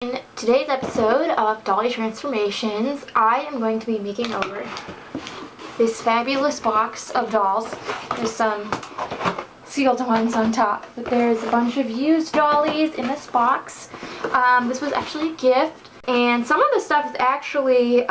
In today's episode of Dolly Transformations, I am going to be making over this fabulous box of dolls. There's some sealed ones on top, but there's a bunch of used dollies in this box. This was actually a gift, and some of the stuff is actually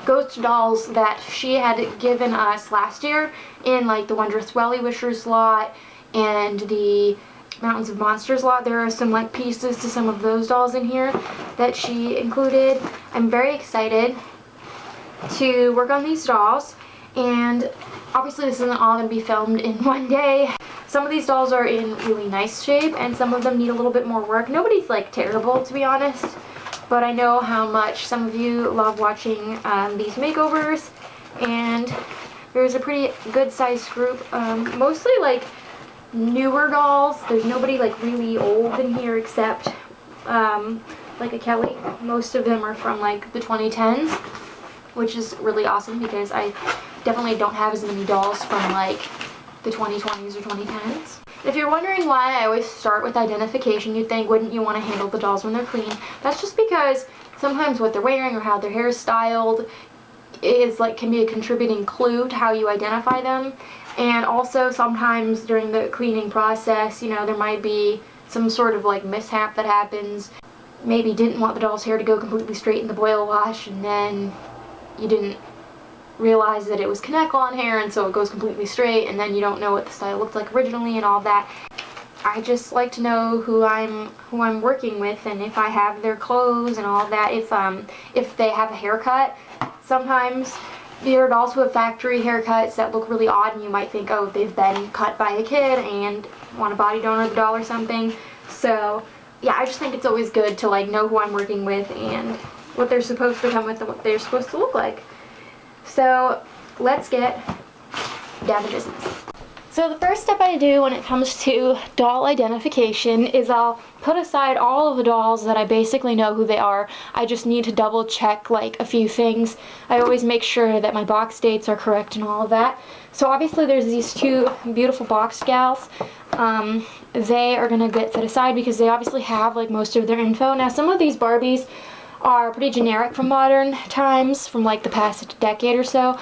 ghost dolls that she had given us last year in like the Wondrous Welly Wishers lot and the Mountains of Monsters lot. There are some like pieces to some of those dolls in here that she included. I'm very excited to work on these dolls, and obviously this isn't all going to be filmed in one day. Some of these dolls are in really nice shape and some of them need a little bit more work. Nobody's like terrible, to be honest, but I know how much some of you love watching these makeovers, and there's a pretty good sized group, mostly like newer dolls. There's nobody like really old in here except like a Kelly. Most of them are from like the 2010s, which is really awesome because I definitely don't have as many dolls from like the 2020s or 2010s. If you're wondering why I always start with identification, you'd think, wouldn't you want to handle the dolls when they're clean? That's just because sometimes what they're wearing or how their hair is styled is like can be a contributing clue to how you identify them. And also sometimes during the cleaning process, you know, there might be some sort of like mishap that happens. Maybe didn't want the doll's hair to go completely straight in the boil wash, and then you didn't realize that it was Connect lawn hair, and so it goes completely straight, and then you don't know what the style looked like originally and all that. I just like to know who I'm working with, and if I have their clothes and all that. If they have a haircut, sometimes there are dolls who have factory haircuts that look really odd, and you might think, oh, they've been cut by a kid and want to body donor the doll or something. So yeah, I just think it's always good to like know who I'm working with and what they're supposed to come with and what they're supposed to look like. So let's get down to business. So the first step I do when it comes to doll identification is I'll put aside all of the dolls that I basically know who they are. I just need to double check like a few things. I always make sure that my box dates are correct and all of that. So obviously there's these two beautiful box gals. They are gonna get set aside because they obviously have like most of their info. Now some of these Barbies are pretty generic from modern times, from like the past decade or so.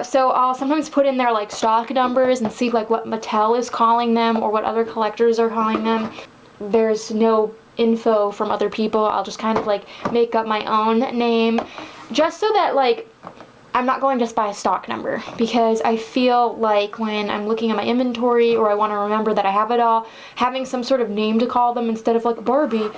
So I'll sometimes put in their like stock numbers and see like what Mattel is calling them or what other collectors are calling them. There's no info from other people. I'll just kind of like make up my own name just so that like I'm not going just by a stock number, because I feel like when I'm looking at my inventory or I want to remember that I have it all, having some sort of name to call them instead of like Barbie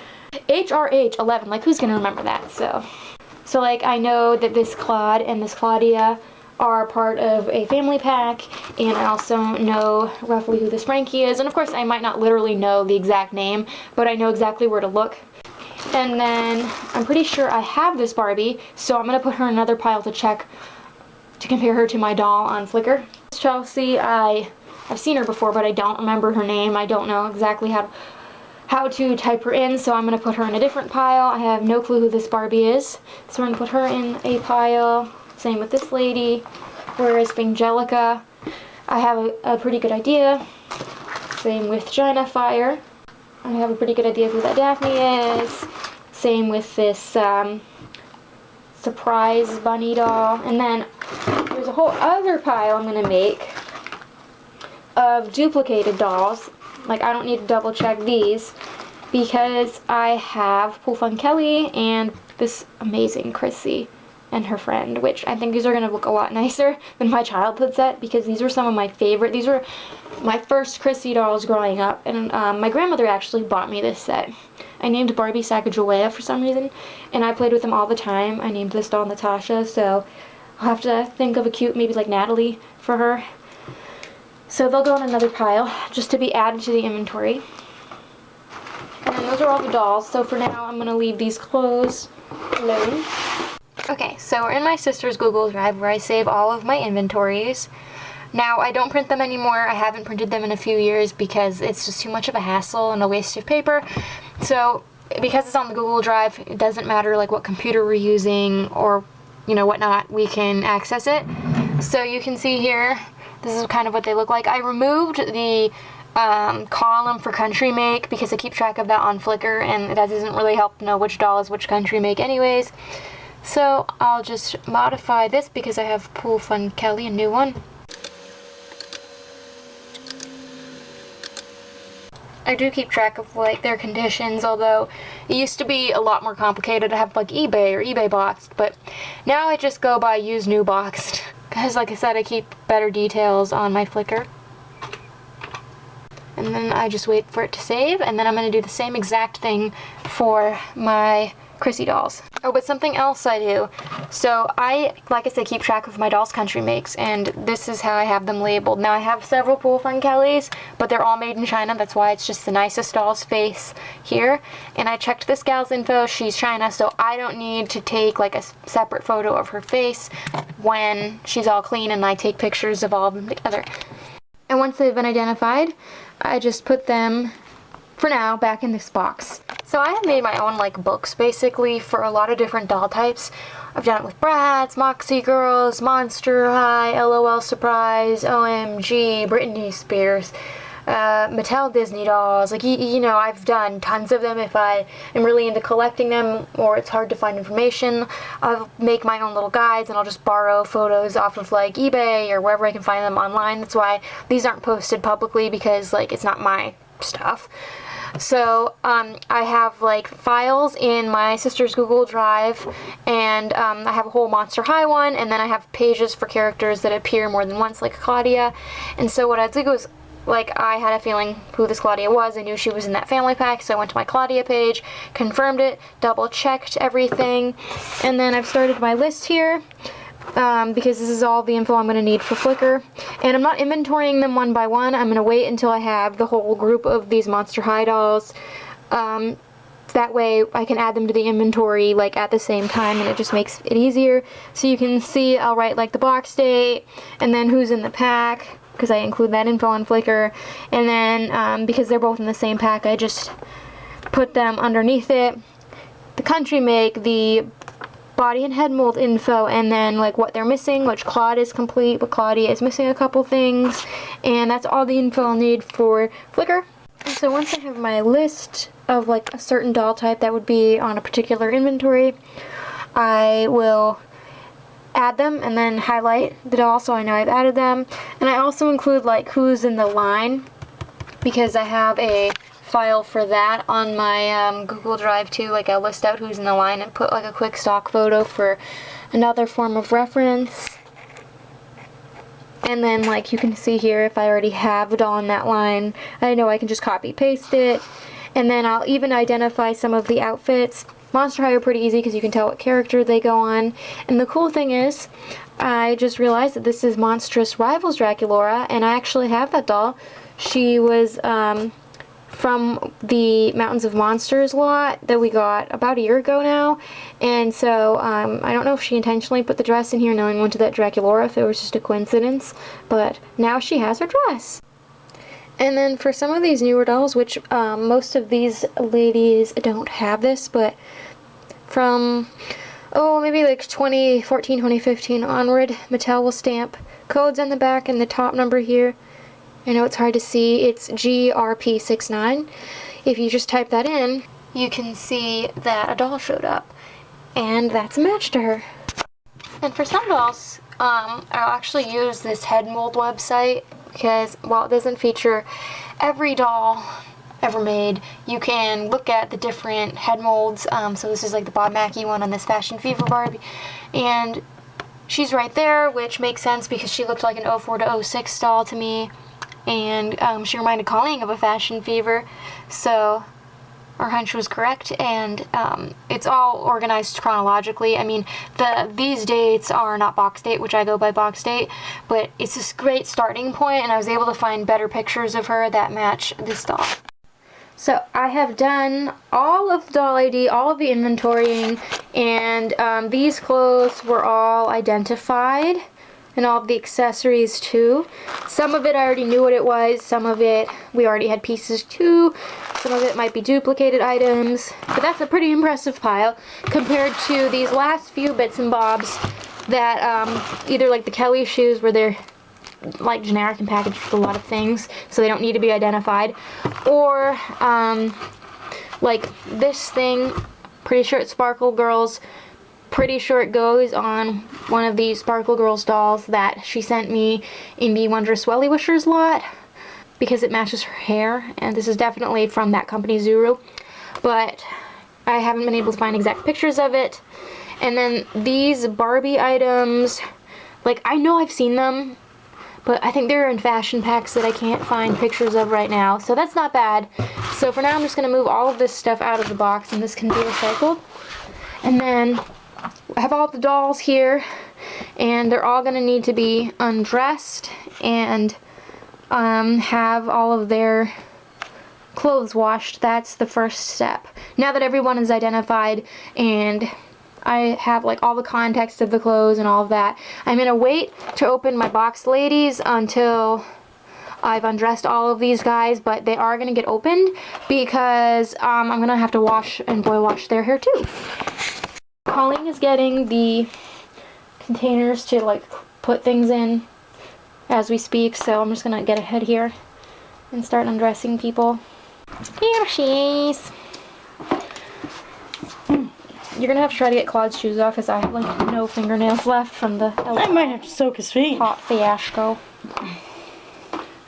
HRH11, like who's gonna remember that? So like I know that this Claude and this Claudia are part of a family pack, and I also know roughly who this Frankie is, and of course I might not literally know the exact name, but I know exactly where to look. And then I'm pretty sure I have this Barbie, so I'm going to put her in another pile to check, to compare her to my doll on Flickr. Chelsea, I've seen her before, but I don't remember her name. I don't know exactly how to type her in, so I'm going to put her in a different pile. I have no clue who this Barbie is, so we're going to put her in a pile. Same with this lady. Whereas Angelica, I have a pretty good idea. Same with Gina Fire. I have a pretty good idea who that Daphne is. Same with this surprise bunny doll. And then there's a whole other pile I'm going to make of duplicated dolls. Like I don't need to double check these because I have Pool Fun Kelly and this amazing Chrissy and her friend, which I think these are going to look a lot nicer than my childhood set, because these are some of my favorite. These were my first Chrissy dolls growing up, and my grandmother actually bought me this set. I named Barbie Sacagawea for some reason, and I played with them all the time. I named this doll Natasha, so I'll have to think of a cute, maybe like Natalie for her. So they'll go in another pile just to be added to the inventory. And then those are all the dolls, so for now I'm going to leave these clothes alone. Okay, so we're in my sister's Google Drive where I save all of my inventories. Now, I don't print them anymore. I haven't printed them in a few years because it's just too much of a hassle and a waste of paper. So, because it's on the Google Drive, it doesn't matter like what computer we're using or, you know, whatnot, we can access it. So you can see here, this is kind of what they look like. I removed the column for country make because I keep track of that on Flickr, and that doesn't really help know which doll is which country make anyways. So I'll just modify this because I have Pool Fun Kelly, a new one. I do keep track of like their conditions, although it used to be a lot more complicated to have like eBay or eBay boxed, but now I just go by use new boxed because like I said, I keep better details on my Flickr. And then I just wait for it to save, and then I'm going to do the same exact thing for my Chrissy dolls. Oh, but something else I do. So like I said, keep track of my dolls' country makes, and this is how I have them labeled. Now I have several Pool Fun Kellys, but they're all made in China. That's why it's just the nicest doll's face here. And I checked this gal's info. She's China, so I don't need to take like a separate photo of her face when she's all clean and I take pictures of all of them together. And once they've been identified, I just put them, for now, back in this box. So I have made my own like books basically for a lot of different doll types. I've done it with Bratz, Moxie Girls, Monster High, LOL Surprise, OMG, Britney Spears, Mattel Disney dolls. Like, you know, I've done tons of them. If I am really into collecting them or it's hard to find information, I'll make my own little guides and I'll just borrow photos off of like eBay or wherever I can find them online. That's why these aren't posted publicly, because like it's not my stuff. So I have like files in my sister's Google Drive, and I have a whole Monster High one, and then I have pages for characters that appear more than once, like Claudia. And so what I did was, like, I had a feeling who this Claudia was. I knew she was in that family pack, so I went to my Claudia page, confirmed it, double checked everything, and then I've started my list here. Because this is all the info I'm going to need for Flickr. And I'm not inventorying them one by one. I'm going to wait until I have the whole group of these Monster High dolls. That way I can add them to the inventory like at the same time, and it just makes it easier. So you can see I'll write like the box date and then who's in the pack, because I include that info on Flickr. And then because they're both in the same pack, I just put them underneath it. The country make, the body and head mold info, and then like what they're missing, which Claude is complete, but Claudia is missing a couple things, and that's all the info I'll need for Flickr. And so once I have my list of like a certain doll type that would be on a particular inventory, I will add them and then highlight the doll so I know I've added them. And I also include like who's in the line, because I have a file for that on my Google Drive too. Like, I'll list out who's in the line and put like a quick stock photo for another form of reference. And then like you can see here, if I already have a doll in that line, I know I can just copy paste it. And then I'll even identify some of the outfits. Monster High are pretty easy because you can tell what character they go on. And the cool thing is, I just realized that this is Monstrous Rivals Draculaura, and I actually have that doll. She was from the Mountains of Monsters lot that we got about a year ago now, and so I don't know if she intentionally put the dress in here knowing went to that Draculaura, if it was just a coincidence, but now she has her dress. And then for some of these newer dolls, which most of these ladies don't have this, but from maybe like 2014, 2015 onward, Mattel will stamp codes on the back and the top number here. I know it's hard to see, it's GRP69. If you just type that in, you can see that a doll showed up, and that's a match to her. And for some dolls, I'll actually use this head mold website, because while it doesn't feature every doll ever made, you can look at the different head molds. So this is like the Bob Mackie one on this Fashion Fever Barbie, and she's right there, which makes sense because she looked like an 04 to 06 doll to me. And she reminded Colleen of a Fashion Fever, so our hunch was correct. And it's all organized chronologically. I mean, these dates are not box date, which I go by box date, but it's this great starting point, and I was able to find better pictures of her that match this doll. So I have done all of Doll ID, all of the inventorying, and these clothes were all identified. And all of the accessories too. Some of it I already knew what it was, some of it we already had pieces too, some of it might be duplicated items, but that's a pretty impressive pile compared to these last few bits and bobs that either like the Kelly shoes where they're like generic and packaged with a lot of things, so they don't need to be identified. Or like this thing, pretty sure it's Sparkle Girls. Pretty sure it goes on one of these Sparkle Girls dolls that she sent me in the Wondrous Welly Wishers lot because it matches her hair, and this is definitely from that company, Zuru, but I haven't been able to find exact pictures of it. And then these Barbie items, like, I know I've seen them, but I think they're in fashion packs that I can't find pictures of right now, so that's not bad. So for now, I'm just going to move all of this stuff out of the box, and this can be recycled. And then I have all the dolls here, and they're all going to need to be undressed and have all of their clothes washed. That's the first step. Now that everyone is identified and I have like all the context of the clothes and all of that, I'm going to wait to open my box, ladies, until I've undressed all of these guys, but they are going to get opened because I'm going to have to wash and boil wash their hair too. Colleen is getting the containers to like put things in as we speak, so I'm just going to get ahead here and start undressing people. Here she is. You're gonna have to try to get Claude's shoes off because I have like no fingernails left from the I might have to soak his feet. hot fiasco.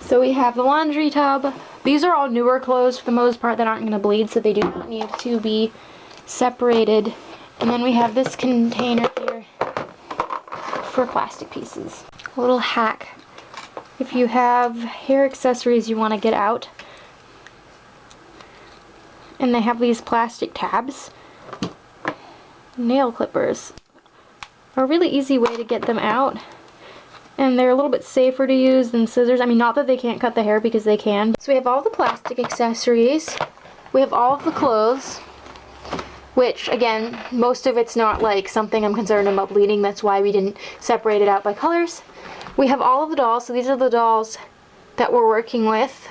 So we have the laundry tub. These are all newer clothes for the most part that aren't gonna bleed, so they do not need to be separated. And then we have this container here for plastic pieces. A little hack. If you have hair accessories you want to get out, and they have these plastic tabs, nail clippers are a really easy way to get them out, and they're a little bit safer to use than scissors. I mean, not that they can't cut the hair, because they can. So we have all the plastic accessories, we have all of the clothes, which again, most of it's not like something I'm concerned about bleeding, that's why we didn't separate it out by colors. We have all of the dolls, so these are the dolls that we're working with.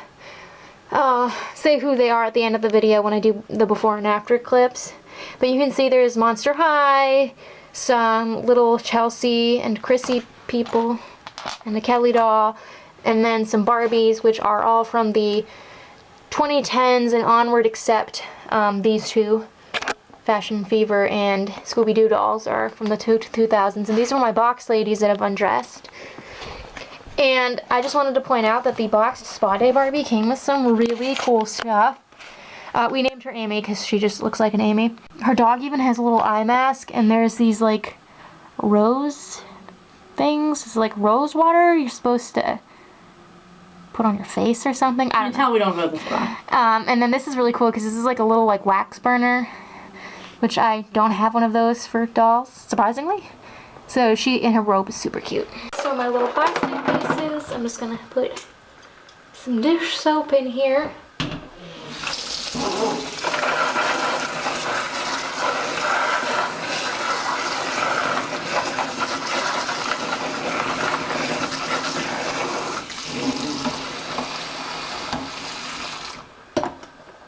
Say who they are at the end of the video when I do the before and after clips. But you can see there's Monster High, some little Chelsea and Chrissy people, and the Kelly doll, and then some Barbies, which are all from the 2010s and onward, except these two, Fashion Fever and Scooby-Doo dolls, are from the 2000s. And these are my box ladies that have undressed. And I just wanted to point out that the boxed Spa Day Barbie came with some really cool stuff. We named her Amy because she just looks like an Amy. Her dog even has a little eye mask, and there's these like rose things. It's like rose water you're supposed to put on your face or something. I don't know. Tell we don't go this far. And then this is really cool because this is like a little like wax burner, which I don't have one of those for dolls, surprisingly. So she in her robe is super cute. So my little plastic pieces, I'm just gonna put some dish soap in here.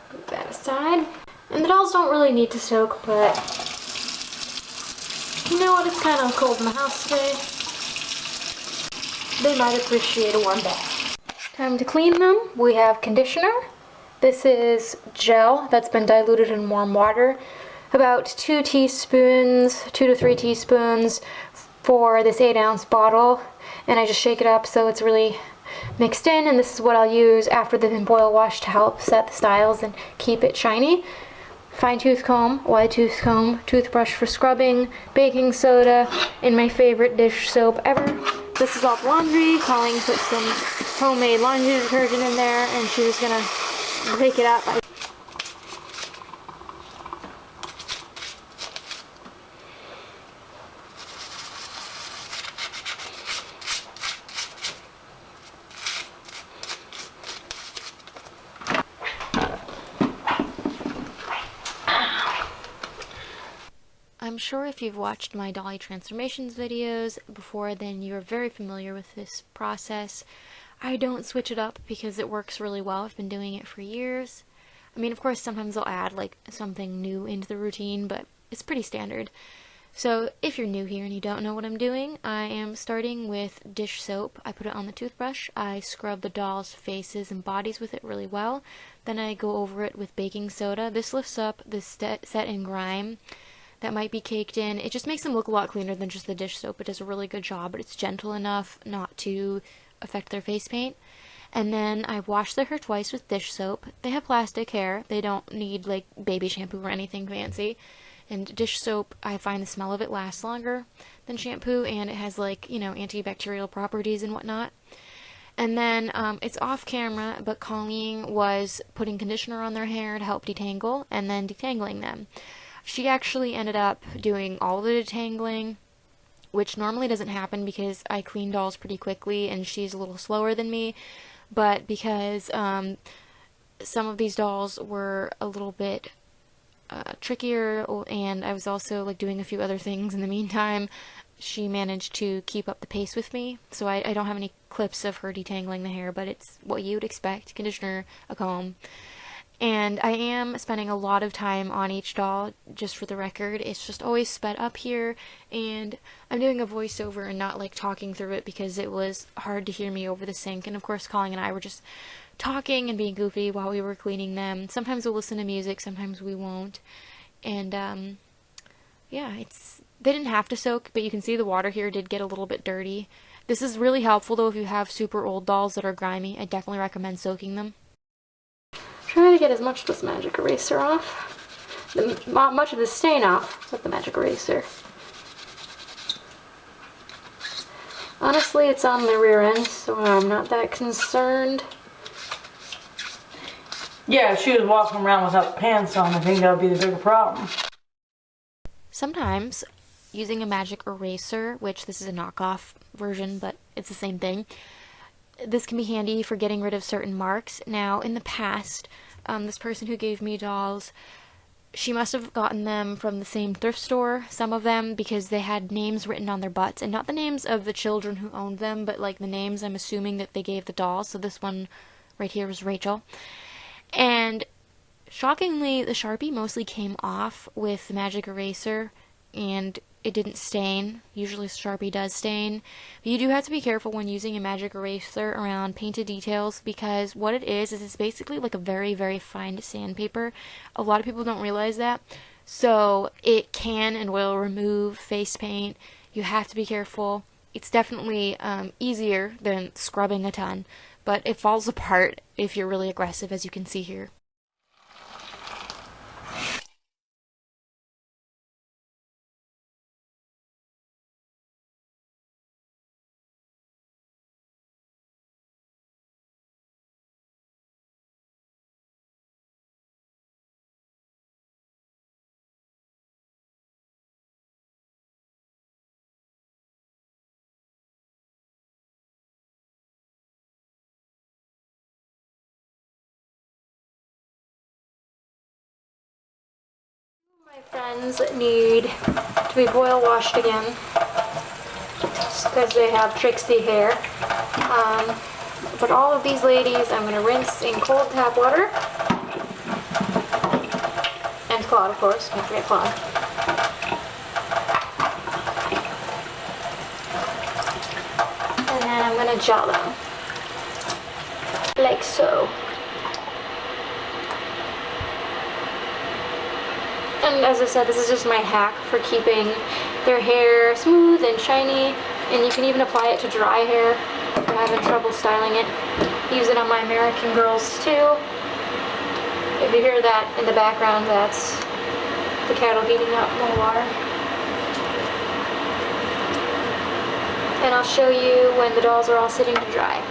Put that aside. And the dolls don't really need to soak, but you know what, it's kind of cold in the house today. They might appreciate a warm bath. Time to clean them. We have conditioner. This is gel that's been diluted in warm water. About 2 teaspoons, 2 to 3 teaspoons for this 8-ounce bottle. And I just shake it up so it's really mixed in. And this is what I'll use after they've been boil washed to help set the styles and keep it shiny. Fine tooth comb, wide tooth comb, toothbrush for scrubbing, baking soda, and my favorite dish soap ever. This is all the laundry. Colleen put some homemade laundry detergent in there, and she was gonna break it up. I'm sure if you've watched my Dolly transformations videos before, then you're very familiar with this process. I don't switch it up because it works really well. I've been doing it for years. I mean, of course, sometimes I'll add like something new into the routine, but it's pretty standard. So if you're new here and you don't know what I'm doing, I am starting with dish soap. I put it on the toothbrush. I scrub the dolls' faces and bodies with it really well. Then I go over it with baking soda. This lifts up the set and grime that might be caked in. It just makes them look a lot cleaner than just the dish soap. It does a really good job, but it's gentle enough not to affect their face paint. And then I wash their hair twice with dish soap. They have plastic hair. They don't need like baby shampoo or anything fancy. And dish soap, I find the smell of it lasts longer than shampoo, and it has like, you know, antibacterial properties and whatnot. And then it's off camera, but Colleen was putting conditioner on their hair to help detangle and then detangling them. She actually ended up doing all the detangling, which normally doesn't happen because I clean dolls pretty quickly and she's a little slower than me. But because some of these dolls were a little bit trickier, and I was also like doing a few other things in the meantime, she managed to keep up the pace with me. So I don't have any clips of her detangling the hair, but it's what you would expect: conditioner, a comb. And I am spending a lot of time on each doll, just for the record. It's just always sped up here, and I'm doing a voiceover and not like talking through it because it was hard to hear me over the sink. And of course Colleen and I were just talking and being goofy while we were cleaning them. Sometimes we'll listen to music, sometimes we won't. And yeah, they didn't have to soak, but you can see the water here did get a little bit dirty. This is really helpful though if you have super old dolls that are grimy. I definitely recommend soaking them. Try to get as much of this magic eraser off. Much of the stain off with the magic eraser. Honestly, it's on the rear end, so I'm not that concerned. Yeah, if she was walking around without pants on, I think that would be the bigger problem. Sometimes, using a magic eraser, which this is a knockoff version, but it's the same thing, this can be handy for getting rid of certain marks. Now, in the past, this person who gave me dolls, she must have gotten them from the same thrift store, some of them, because they had names written on their butts, and not the names of the children who owned them, but like the names I'm assuming that they gave the dolls. So this one right here was Rachel. And shockingly, the Sharpie mostly came off with the magic eraser, and it didn't stain. Usually Sharpie does stain. But you do have to be careful when using a magic eraser around painted details, because what it is it's basically like a very, very fine sandpaper. A lot of people don't realize that. So it can and will remove face paint. You have to be careful. It's definitely easier than scrubbing a ton, but it falls apart if you're really aggressive, as you can see here. My friends need to be boil washed again because they have tricksy hair. But all of these ladies I'm going to rinse in cold tap water. And Claude, of course. Can't forget Claude. And then I'm going to gel them. Like so. And as I said, this is just my hack for keeping their hair smooth and shiny, and you can even apply it to dry hair if you're having trouble styling it. Use it on my American girls too. If you hear that in the background, that's the kettle heating up more water. And I'll show you when the dolls are all sitting to dry.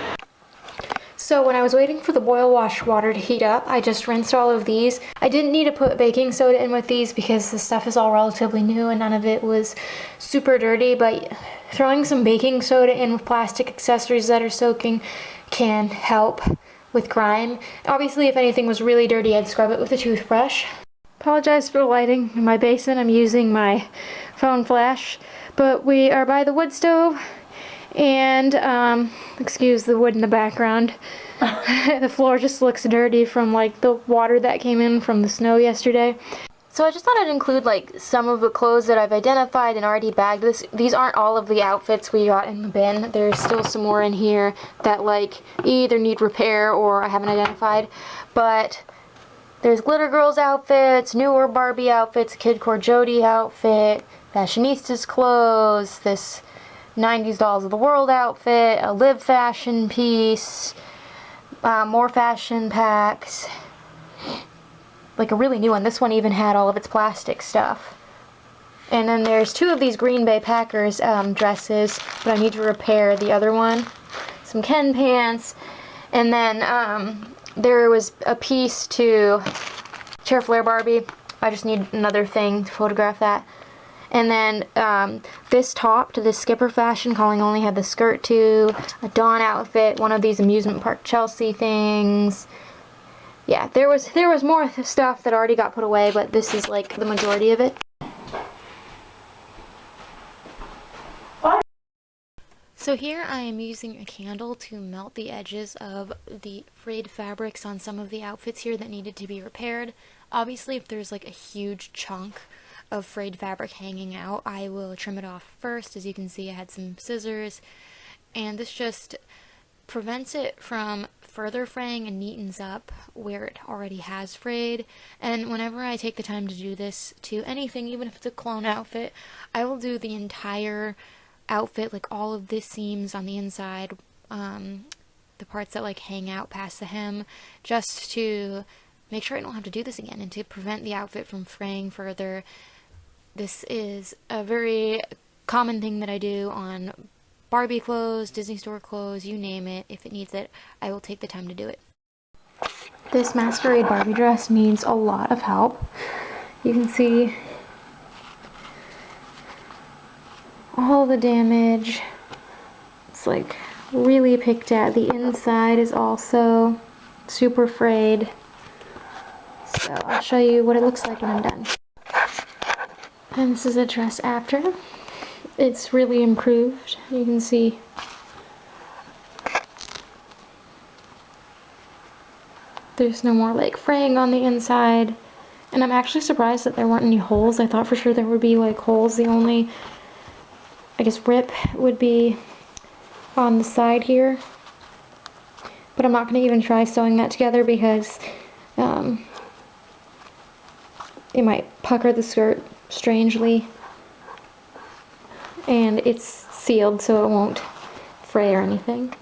So when I was waiting for the boil wash water to heat up, I just rinsed all of these. I didn't need to put baking soda in with these because the stuff is all relatively new and none of it was super dirty, but throwing some baking soda in with plastic accessories that are soaking can help with grime. Obviously, if anything was really dirty, I'd scrub it with a toothbrush. Apologize for the lighting in my basement. I'm using my phone flash, but we are by the wood stove. And excuse the wood in the background. The floor just looks dirty from like the water that came in from the snow yesterday. So I just thought I'd include like some of the clothes that I've identified and already bagged. These aren't all of the outfits we got in the bin. There's still some more in here that like either need repair or I haven't identified. But there's Glitter Girls outfits, newer Barbie outfits, Kidcore Jody outfit, Fashionistas clothes, this 90s Dolls of the World outfit, a Live fashion piece, more fashion packs. Like a really new one. This one even had all of its plastic stuff. And then there's 2 of these Green Bay Packers dresses, but I need to repair the other one. Some Ken pants. And then there was a piece to Chair Flare Barbie. I just need another thing to photograph that. And then this top to the Skipper fashion, calling only had the skirt to, a Dawn outfit, one of these amusement park Chelsea things. Yeah, there was more stuff that already got put away, but this is like the majority of it. So here I am using a candle to melt the edges of the frayed fabrics on some of the outfits here that needed to be repaired. Obviously, if there's like a huge chunk of frayed fabric hanging out, I will trim it off first. As you can see, I had some scissors, and this just prevents it from further fraying and neatens up where it already has frayed. And whenever I take the time to do this to anything, even if it's a clone outfit, I will do the entire outfit, like all of the seams on the inside, the parts that like hang out past the hem, just to make sure I don't have to do this again and to prevent the outfit from fraying further. This is a very common thing that I do on Barbie clothes, Disney Store clothes, you name it. If it needs it, I will take the time to do it. This masquerade Barbie dress needs a lot of help. You can see all the damage. It's like really picked at. The inside is also super frayed. So I'll show you what it looks like when I'm done. And this is a dress after. It's really improved. You can see there's no more like fraying on the inside. And I'm actually surprised that there weren't any holes. I thought for sure there would be like holes. The only, I guess, rip would be on the side here. But I'm not going to even try sewing that together because it might pucker the skirt strangely. And it's sealed so it won't fray or anything.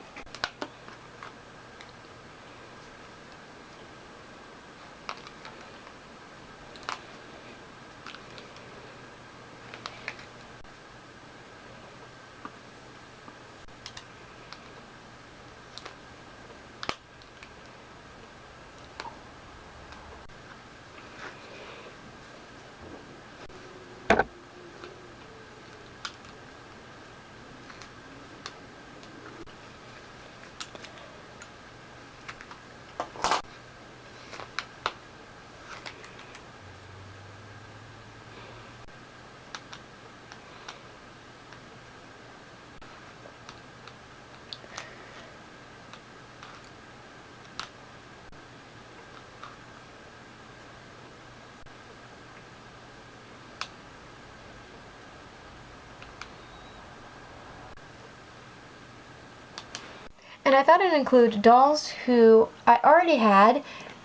And I thought I'd include dolls who I already had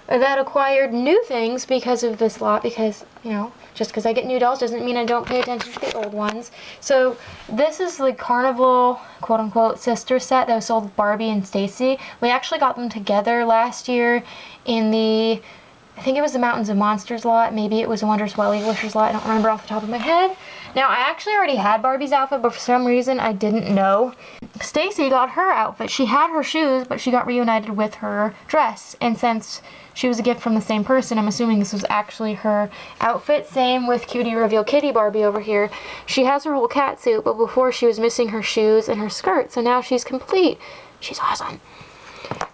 that acquired new things because of this lot, because, you know, just because I get new dolls doesn't mean I don't pay attention to the old ones. So this is the Carnival, quote-unquote, sister set that was sold with Barbie and Stacy. We actually got them together last year in the, I think it was the Mountains of Monsters lot, maybe it was the Wondrous Wild Wishers lot, I don't remember off the top of my head. Now, I actually already had Barbie's outfit, but for some reason I didn't know. Stacy got her outfit. She had her shoes, but she got reunited with her dress. And since she was a gift from the same person, I'm assuming this was actually her outfit. Same with Cutie Reveal Kitty Barbie over here. She has her whole cat suit, but before she was missing her shoes and her skirt, so now she's complete. She's awesome.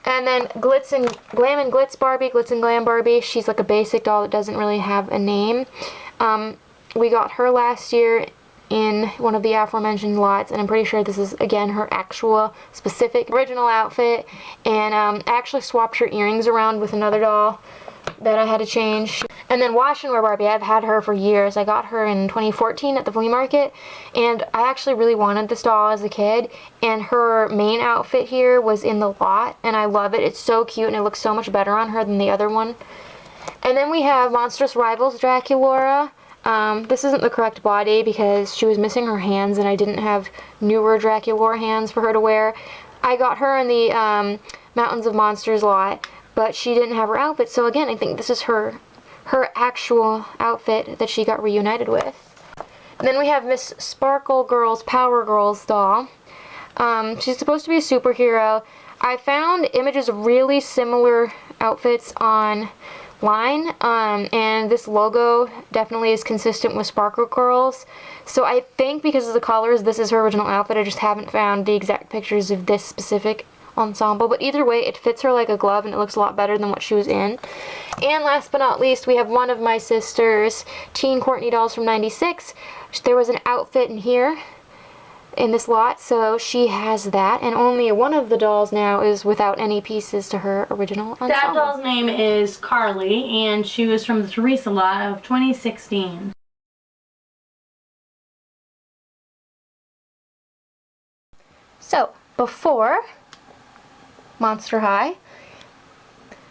And then Glitz and Glam and Glitz Barbie, Glitz and Glam Barbie. She's like a basic doll that doesn't really have a name. We got her last year in one of the aforementioned lots, and I'm pretty sure this is, again, her actual specific original outfit. And I actually swapped her earrings around with another doll that I had to change. And then Wash and Wear Barbie, I've had her for years. I got her in 2014 at the flea market, and I actually really wanted this doll as a kid, and her main outfit here was in the lot, and I love it. It's so cute, and it looks so much better on her than the other one. And then we have Monstrous Rivals Draculaura. This isn't the correct body because she was missing her hands, and I didn't have newer Draculaura hands for her to wear. I got her in the Mountains of Monsters lot, but she didn't have her outfit, so again, I think this is her actual outfit that she got reunited with. And then we have Miss Sparkle Girls Power Girls doll. She's supposed to be a superhero. I found images of really similar outfits online, and this logo definitely is consistent with Sparkle Girls. So I think because of the colors, this is her original outfit. I just haven't found the exact pictures of this specific ensemble, but either way, it fits her like a glove, and it looks a lot better than what she was in. And last but not least, we have one of my sister's Teen Courtney dolls from '96. There was an outfit in here in this lot, so she has that, and only one of the dolls now is without any pieces to her original ensemble. That doll's name is Carly, and she was from the Teresa lot of 2016. So, before Monster High,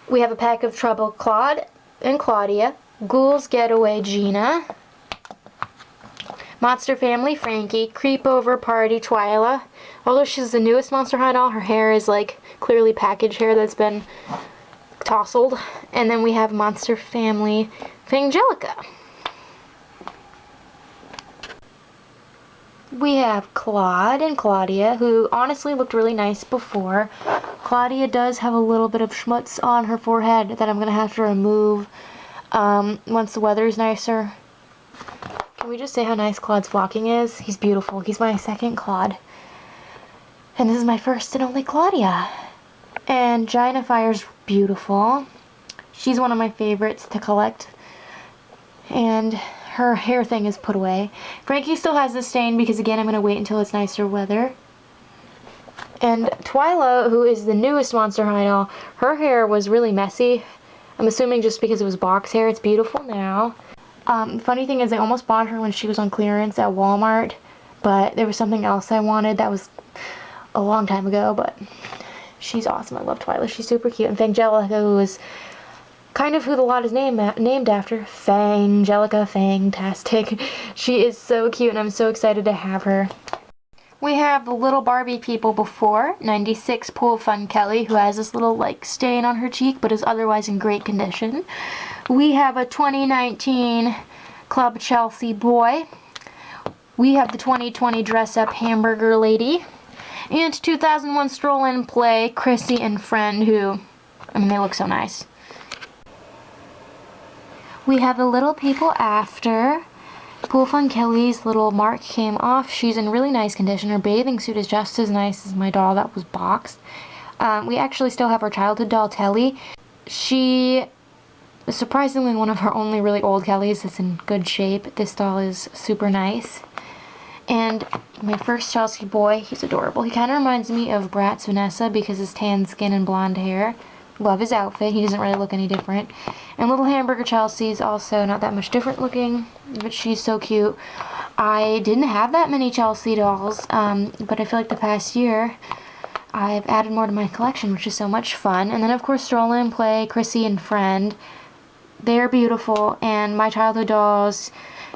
we have a pack of Trouble Claude and Claudia, Ghouls Getaway Gina, Monster Family Frankie, Creepover Party Twyla. Although she's the newest Monster High doll, her hair is like clearly package hair that's been tousled. And then we have Monster Family Fangelica. We have Claude and Claudia, who honestly looked really nice before. Claudia does have a little bit of schmutz on her forehead that I'm going to have to remove once the weather is nicer. Can we just say how nice Claude's flocking is? He's beautiful. He's my second Claude. And this is my first and only Claudia. And Gina Fire's beautiful. She's one of my favorites to collect. And her hair thing is put away. Frankie still has the stain because, again, I'm going to wait until it's nicer weather. And Twyla, who is the newest Monster High doll, her hair was really messy. I'm assuming just because it was box hair. It's beautiful now. Funny thing is, I almost bought her when she was on clearance at Walmart, but there was something else I wanted that was a long time ago, but she's awesome. I love Twyla. She's super cute. And Fangelica, who is kind of who the lot is named after. Fangelica, Fangtastic. She is so cute, and I'm so excited to have her. We have the little Barbie people before. 96 Pool Fun Kelly, who has this little like stain on her cheek, but is otherwise in great condition. We have a 2019 Club Chelsea boy. We have the 2020 Dress Up Hamburger Lady. And 2001 Stroll and Play Chrissy and Friend, who, I mean, they look so nice. We have the little people after. Pool Fun Kelly's little mark came off. She's in really nice condition. Her bathing suit is just as nice as my doll that was boxed. We actually still have our childhood doll, Telly. She is surprisingly one of her only really old Kellys that's in good shape. This doll is super nice. And my first Chelsea boy, he's adorable. He kind of reminds me of Bratz Vanessa because his tan skin and blonde hair. Love his outfit. He doesn't really look any different. And little Hamburger Chelsea's also not that much different looking, but she's so cute. I didn't have that many Chelsea dolls, but I feel like the past year I've added more to my collection, which is so much fun. And then, of course, Stroll and Play, Chrissy and Friend. They're beautiful, and my childhood dolls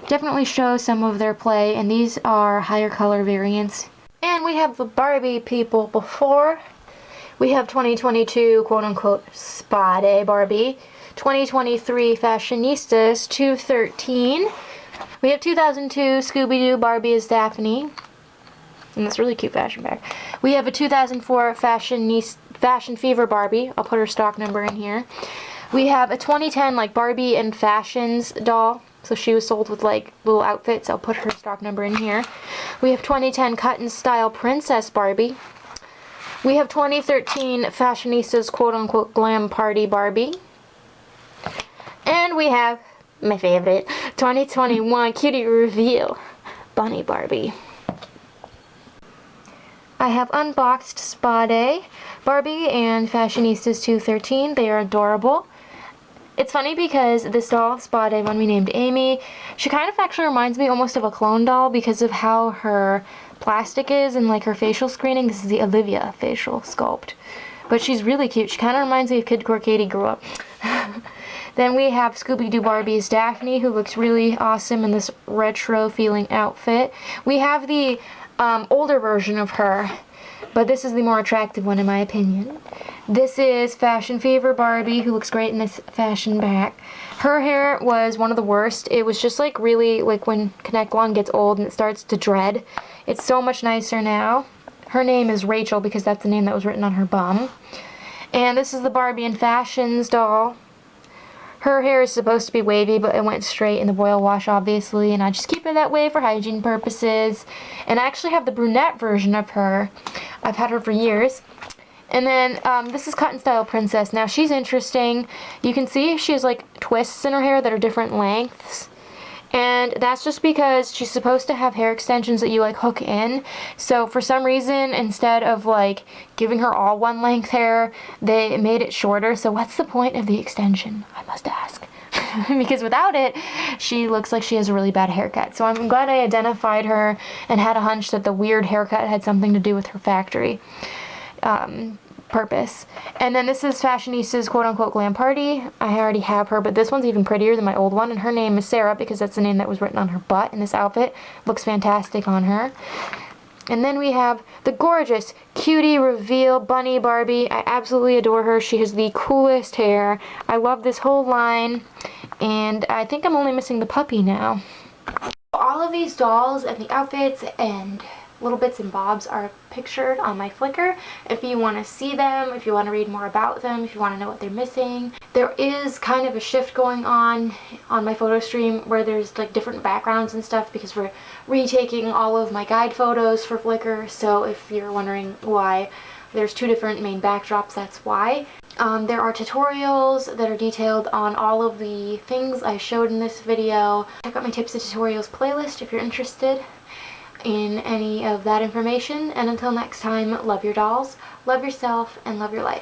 definitely show some of their play, and these are higher color variants. And we have the Barbie people before. We have 2022 quote-unquote Spa Day Barbie, 2023 Fashionistas 213. We have 2002 Scooby-Doo Barbie as Daphne, and that's really cute fashion bag. We have a 2004 Fashion Fever Barbie. I'll put her stock number in here. We have a 2010 like Barbie and Fashions doll. So she was sold with like little outfits. I'll put her stock number in here. We have 2010 Cut and Style Princess Barbie. We have 2013 Fashionistas quote-unquote Glam Party Barbie. And we have my favorite 2021 Cutie Reveal Bunny Barbie. I have unboxed Spa Day Barbie and Fashionistas 213. They are adorable. It's funny because this doll spotted when we named Amy. She kind of actually reminds me almost of a clone doll because of how her plastic is and like her facial screening. This is the Olivia facial sculpt. But she's really cute. She kind of reminds me of Kidcore Katie grew up. Then we have Scooby-Doo Barbie's Daphne, who looks really awesome in this retro feeling outfit. We have the older version of her, but this is the more attractive one in my opinion. This is Fashion Fever Barbie, who looks great in this fashion back. Her hair was one of the worst. It was just like really like when Connect One gets old and it starts to dread. It's so much nicer now. Her name is Rachel because that's the name that was written on her bum. And this is the Barbie in Fashions doll. Her hair is supposed to be wavy, but it went straight in the boil wash, obviously, and I just keep it that way for hygiene purposes. And I actually have the brunette version of her. I've had her for years. And then this is Cut and Style Princess. Now, she's interesting. You can see she has, like, twists in her hair that are different lengths. And that's just because she's supposed to have hair extensions that you, like, hook in. So, for some reason, instead of, like, giving her all one length hair, they made it shorter. So, what's the point of the extension? I must ask. Because without it, she looks like she has a really bad haircut. So, I'm glad I identified her and had a hunch that the weird haircut had something to do with her factory purpose. And then this is Fashionista's quote-unquote glam party. I already have her, but this one's even prettier than my old one, and her name is Sarah because that's the name that was written on her butt in this outfit. Looks fantastic on her. And then we have the gorgeous cutie reveal bunny Barbie. I absolutely adore her. She has the coolest hair. I love this whole line, and I think I'm only missing the puppy now. All of these dolls and the outfits and little bits and bobs are pictured on my Flickr. If you want to see them, if you want to read more about them, if you want to know what they're missing. There is kind of a shift going on my photo stream where there's like different backgrounds and stuff because we're retaking all of my guide photos for Flickr. So if you're wondering why there's two different main backdrops, that's why. There are tutorials that are detailed on all of the things I showed in this video. Check out my tips and tutorials playlist if you're interested in any of that information. And until next time, love your dolls, love yourself, and love your life.